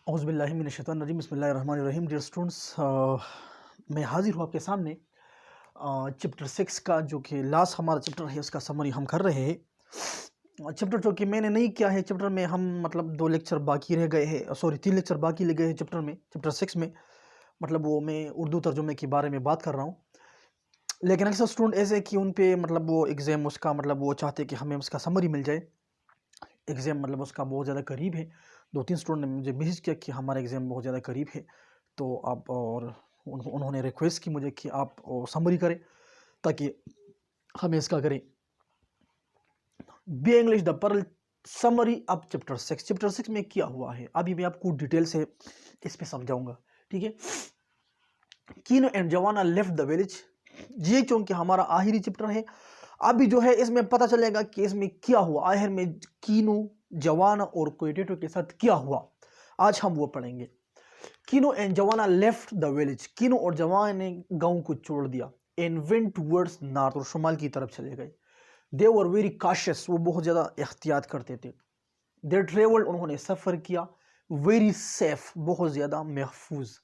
औज़ुबिल्लाहि मिनश्शैतानिर्रजीम बिस्मिल्लाहिर्रहमानिर्रहीम। Dear students, मैं हाज़िर हूँ आपके सामने चैप्टर 6 का, जो कि लास्ट हमारा चैप्टर है, उसका समरी हम कर रहे हैं। चैप्टर जो कि मैंने नहीं किया है, चैप्टर में हम मतलब 2 लेक्चर बाकी रह गए हैं, सॉरी 3 लेक्चर बाकी रह गए हैं चैप्टर में, चैप्टर 6 में। मतलब वो मैं उर्दू तर्जुमे के बारे में बात कर रहा हूँ। लेकिन अक्सर स्टूडेंट ऐसे कि उन पे मतलब वो एग्ज़ाम उसका मतलब वो चाहते हैं कि हमें उसका समरी मिल जाए। एग्ज़ाम मतलब उसका बहुत ज़्यादा करीब है। 2-3 स्टूडेंट ने मुझे मैसेज किया कि हमारा एग्ज़ाम बहुत ज़्यादा करीब है, तो आप और उन्होंने रिक्वेस्ट की मुझे कि आप समरी करें ताकि हम इसका करें। B English the pearl summary of chapter 6। Chapter 6 में क्या हुआ है अभी मैं आपको डिटेल से इस पे समझाऊंगा, ठीक है। कीनो एंड जवाना लेफ्ट द विलेज, ये क्योंकि हमारा आखिरी चैप्टर है। अभी जो है इसमें पता चलेगा कि इसमें क्या हुआ, आखिर में कीनो, जवाना और कोएटेटो के साथ क्या हुआ, आज हम वो पढ़ेंगे। कीनो एंड जवाना लेफ्ट द विलेज, कीनो और जवाना ने गांव को छोड़ दिया। एंड वेंट टुवर्ड्स नॉर्थ, और शुमाल की तरफ चले गए। दे वर वेरी काशियस, वो बहुत ज़्यादा एहतियात करते थे। दे ट्रेवल्ड, उन्होंने सफ़र किया। वेरी सेफ, बहुत ज़्यादा महफूज।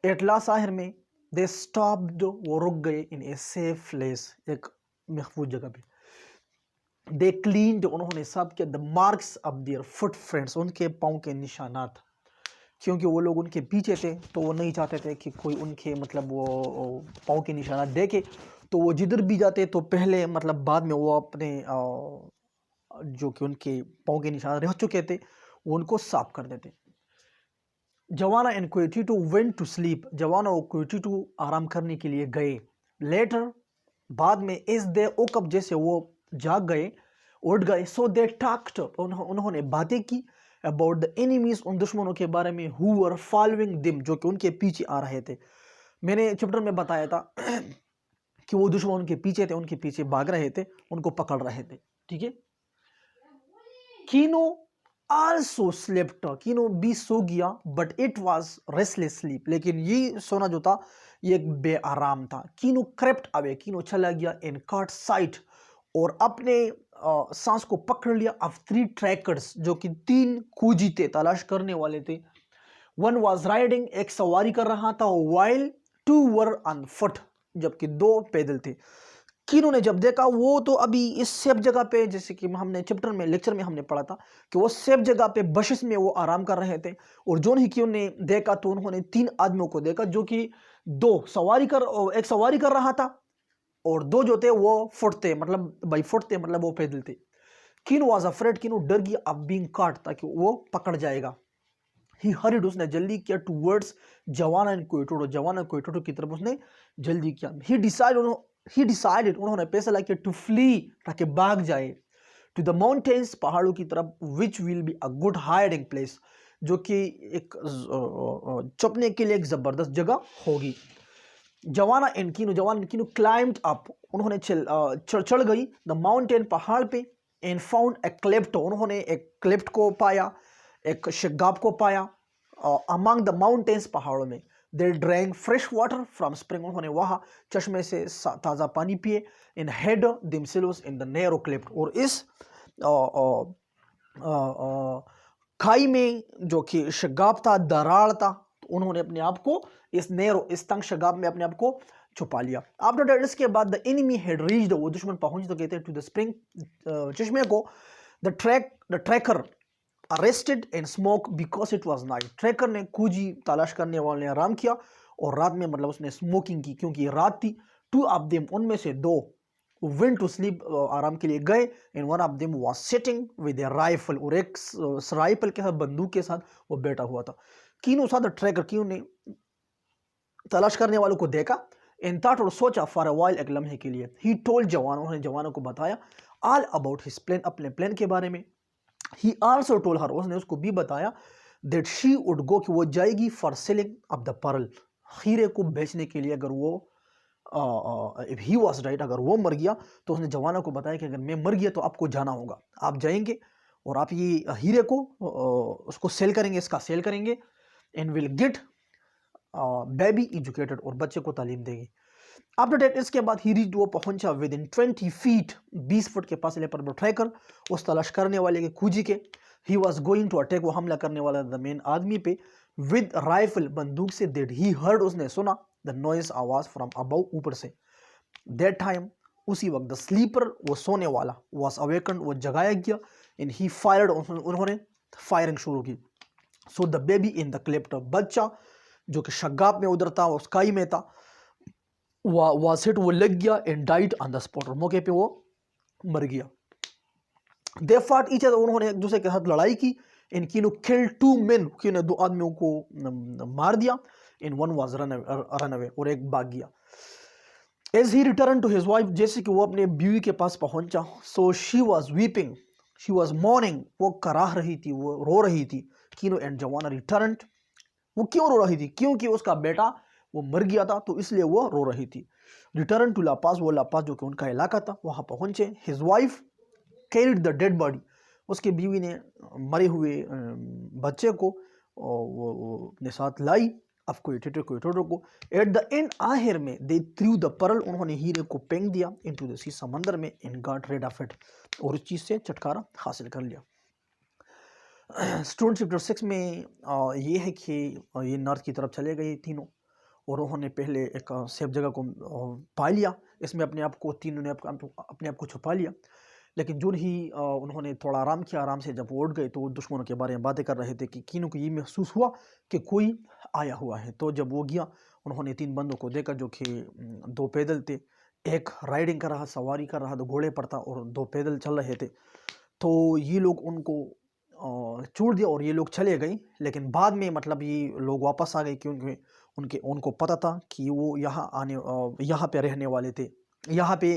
एट लास्ट, आखिर में दे स्टॉप्ड, वो रुक गए। इन ए सेफ प्लेस, एक महफूज जगह पे। दे क्लीन्ड, उन्होंने साफ किया। The marks of their foot prints, उनके पाँव के निशानात, क्योंकि वो लोग उनके पीछे थे तो वो नहीं चाहते थे कि कोई उनके मतलब वो पाँव के निशानात देखे। तो वो जिधर भी जाते तो पहले मतलब बाद में वो अपने जो कि उनके पाँव के निशान रह चुके थे वो उनको साफ कर देते। जवाना एंड कोएटेटो वेंट टू स्लीप, जवाना और कोएटेटो आराम करने के लिए गए। लेटर, बाद में, इस दे ओकअप, जैसे वो जाग गए, उठ गए। सो दे टॉक्ड, उन्होंने बातें की। अबाउट द एनिमीज, उन दुश्मनों के बारे में। हु वर फॉलोइंग देम, जो कि उनके पीछे आ रहे थे। मैंने चैप्टर में बताया था कि वो दुश्मन उनके पीछे थे, उनके पीछे भाग रहे थे, उनको पकड़ रहे थे, ठीक है। कीनो आल्सो स्लेप्ट, कीनो भी सो गया। But it was restless sleep, लेकिन ये सोना जो था ये एक बेआराम था। कीनो क्रेप्ट अवे, कीनो चला गया। इन कॉट साइट, और अपने सांस को पकड़ लिया। ऑफ 3 ट्रैकर्स, जो कि 3 खोजी थे, तलाश करने वाले थे। वन वॉज राइडिंग, एक सवारी कर रहा था। वाइल 2 वर ऑन फुट, जबकि 2 पैदल थे। कीनो ने जब देखा, वो तो अभी इस सेफ जगह पे, जैसे कि हमने चैप्टर में लेक्चर में हमने पढ़ा था कि वो सेफ जगह पे बशिश में वो आराम कर रहे थे। और जो ही कीनो ने देखा तो उन्होंने 3 आदमियों को देखा, जो कि 2 सवारी कर, एक सवारी कर रहा था और 2 जो थे वो फुट थे, मतलब बाई फुट थे, मतलब वो पैदल थे। कीनो वॉज अफ्रेड, कीनो डर गया अब बीइंग कॉट, ताकि वो पकड़ जाएगा। ही हरिड, उसने जल्दी किया। टूवर्ड्स जवाना एंड कोएटेटो, जवाना एंड कोएटेटो की तरफ उसने जल्दी किया। ही डिसाइडेड, उन्होंने फैसला किया। टू फ्ली, ताकि भाग जाए। टू द माउंटेन्स, पहाड़ों की तरफ। Which will be a good hiding place, जो कि एक छुपने के लिए एक जबरदस्त जगह होगी। जवाना एंड कीनो, जवाना एंड कीनो क्लाइम्ड अप, उन्होंने चढ़ गई। द माउंटेन, पहाड़ पे। एंड फाउंड ए क्लेफ्ट, उन्होंने एक क्लेफ्ट को पाया, एक शगाब को पाया। अमंग द माउंटेन्स, पहाड़ों में। They drank fresh water from spring, उन्होंने वहां चश्मे से ताज़ा पानी पिए। In hid themselves in the narrow cleft, और इस खाई में, जो कि शगाब था, दरार था, तो उन्होंने अपने आप को इस नैरो, इस तंग शगाब में अपने आप को छुपा लिया। आफ्टर दैट, इसके बाद, द एनिमी हैड रीच्ड, वो दुश्मन पहुंच तो कहते हैं, टू द स्प्रिंग, चश्मे को। The tracker arrested and smoke because it was night, tracker ने, खोजी तलाश करने वाले ने आराम किया और रात में मतलब उसने स्मोकिंग की, क्योंकि रात थी। 2 ऑफ देम, उनमें से 2 वेंट टू स्लीप, आराम के लिए गए। And one of them was sitting with A rifle, और एक राइफल के साथ, बंदूक के साथ वो बैठा हुआ था। कीनो सा द ट्रैकर, कीनो ने तलाश करने वालों को देखा। इन थॉट, और सोचा। फॉर अ वाइल, एक लम्हे के लिए। ही टोल्ड जवान, उन्होंने जवानों को बताया। ऑल अबाउट हिज प्लान, अपने प्लान के बारे में। ही आल्सो टोल्ड हर, उसने उसको भी बताया। दैट शी वुड गो, कि वो जाएगी। For selling of the pearl, हीरे को बेचने के लिए। अगर वो इफ ही वाज राइट, अगर वो मर गया, तो उसने जवानों को बताया कि अगर मैं मर गया तो आपको जाना होगा, आप जाएंगे और आप ये हीरे को उसको सेल करेंगे, इसका सेल करेंगे। And will get baby educated, और बच्चे को तालीम देगी। आफ्टर दैट इसके बाद ही रीच्ड वो पहुंचा विद इन 20 फीट 20 फुट के फासले पर बैठाकर उस तलाश करने वाले के खूजी के he was going to attack वो हमला करने वाला द मेन आदमी पे विद राइफल बंदूक से दैट ही हर्ड उसने सुना द नॉइज आवाज फ्रॉम अबव ऊपर से दैट टाइम उसी वक्त द स्लीपर वो सोने वाला वॉज अवेकन वो जगाया गया एंड ही फायर्ड उन्होंने फायरिंग शुरू की so the baby in the cleft बच्चा जो कि शगाब में उधर था वो स्काई में था वाज हिट वो लग गया and died on the spot मौके पे वो मर गया दे फाट ईच अदर उन्होंने एक दूसरे के साथ लड़ाई की इन किनो किल 2 मेन किनो 2 आदमियों को मार दिया in one was run away और एक भाग गया as he return to his wife जैसे कि वो अपने बीवी के पास पहुंचा so she was weeping she was mourning वो कराह रही थी वो रो रही थी किनो एंड जवाना रिटर्न वो क्यों रो रही थी क्योंकि उसका बेटा वो मर गया था तो इसलिए वो रो रही थी रिटर्न टू लापास वो लापास जो कि उनका इलाका था वहां पहुंचे his wife carried the dead body उसके बीवी ने मरे हुए बच्चे को वो अपने साथ लाई अब कोई टोटो को एट द एंड आखिर में दे थ्रू द पर्ल उन्होंने हीरे को फेंक दिया इनटू द सी समंदर में इन गॉट रेड ऑफ इट और इस चीज़ से छुटकारा हासिल कर लिया स्टूडेंट चैप्टर 6 में ये है कि ये नॉर्थ की तरफ चले गए तीनों और उन्होंने पहले एक सेफ जगह को पा लिया इसमें अपने आप को तीनों ने अपने आप को छुपा लिया लेकिन जो ही उन्होंने थोड़ा आराम किया आराम से जब वो उठ गए तो दुश्मनों के बारे में बातें कर रहे थे कि किनों को ये महसूस हुआ कि कोई आया हुआ है तो जब वो गया उन्होंने 3 बंदों को देखा जो कि 2 पैदल थे एक राइडिंग कर रहा सवारी कर रहा तो घोड़े पर था और 2 पैदल चल रहे थे तो ये लोग उनको छोड़ दिया और ये लोग चले गए लेकिन बाद में मतलब ये लोग वापस आ गए क्योंकि उनको पता था कि वो यहाँ पे रहने वाले थे यहाँ पे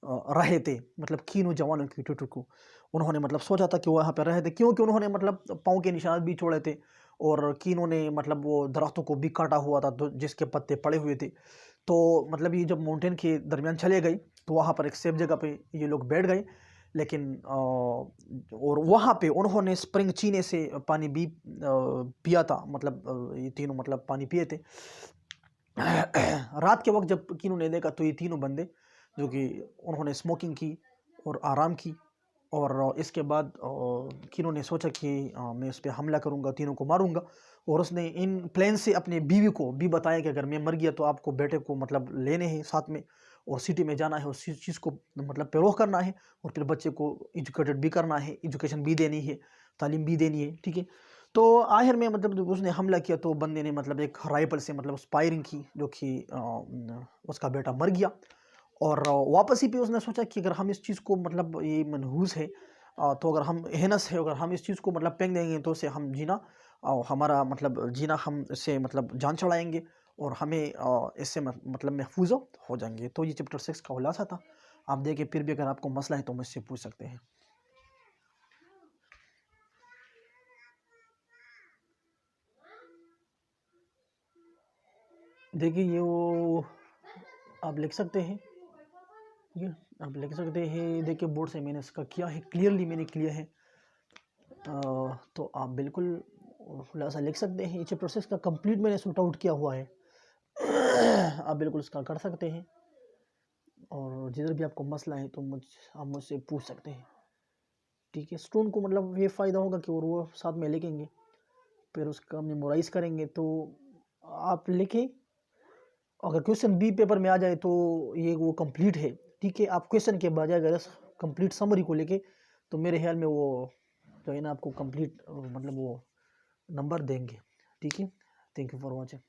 रहे थे मतलब कीनू जवानों की टुटू को उन्होंने मतलब सोचा था कि वो यहाँ पे रहे थे क्योंकि उन्होंने मतलब पाँव के निशान भी छोड़े थे और कीनू ने मतलब वो दरख्तों को भी काटा हुआ था तो जिसके पत्ते पड़े हुए थे तो मतलब ये जब माउंटेन के दरमियान चले गए तो वहाँ पर एक सेफ जगह पे ये लोग बैठ गए लेकिन और वहाँ पे उन्होंने स्प्रिंग चीने से पानी भी पिया था मतलब ये तीनों मतलब पानी पिए थे रात के वक्त जब किनू ने देखा तो ये तीनों बंदे जो कि उन्होंने स्मोकिंग की और आराम की और इसके बाद किनू ने सोचा कि मैं उस पर हमला करूंगा तीनों को मारूंगा और उसने इन प्लान से अपने बीवी को भी बताया कि अगर मैं मर गया तो आपको बेटे को मतलब लेने हैं साथ में और सिटी में जाना है उस चीज़ को मतलब पेरोह करना है और फिर बच्चे को एजुकेटेड भी करना है एजुकेशन भी देनी है तालीम भी देनी है ठीक है तो आखिर में मतलब जब उसने हमला किया तो बंदे ने मतलब एक राइफल से मतलब फायरिंग की जो कि उसका बेटा मर गया और वापस ही पे उसने सोचा कि अगर हम इस चीज़ को मतलब ये मनहूस है तो अगर हम हेनस है अगर हम इस चीज़ को मतलब फेंक देंगे तो उसे हम जीना हमारा मतलब जीना हम इससे मतलब जान चढ़ाएंगे और हमें इससे मतलब महफूज हो जाएंगे तो ये चैप्टर 6 का खुलासा था आप देखिए फिर भी अगर आपको मसला है तो मुझसे पूछ सकते हैं देखिए ये वो आप लिख सकते हैं ये आप लिख सकते हैं देखिए बोर्ड से मैंने इसका किया है क्लियरली मैंने किया है तो आप बिल्कुल खुलासा लिख सकते हैं ये चैप्टर 6 का कंप्लीट मैंने शूट आउट किया हुआ है आप बिल्कुल इसका कर सकते हैं और जिधर भी आपको मसला है तो आप मुझसे पूछ सकते हैं ठीक है स्टूडेंट को मतलब ये फ़ायदा होगा कि और वो साथ में लिखेंगे फिर उसका मेमोराइज करेंगे तो आप लिखें अगर क्वेश्चन बी पेपर में आ जाए तो ये वो कंप्लीट है ठीक है आप क्वेश्चन के बजाय अगर कंप्लीट समरी को लेके तो मेरे ख्याल में वो जो है ना आपको कंप्लीट मतलब वो नंबर देंगे ठीक है थैंक यू फॉर वॉचिंग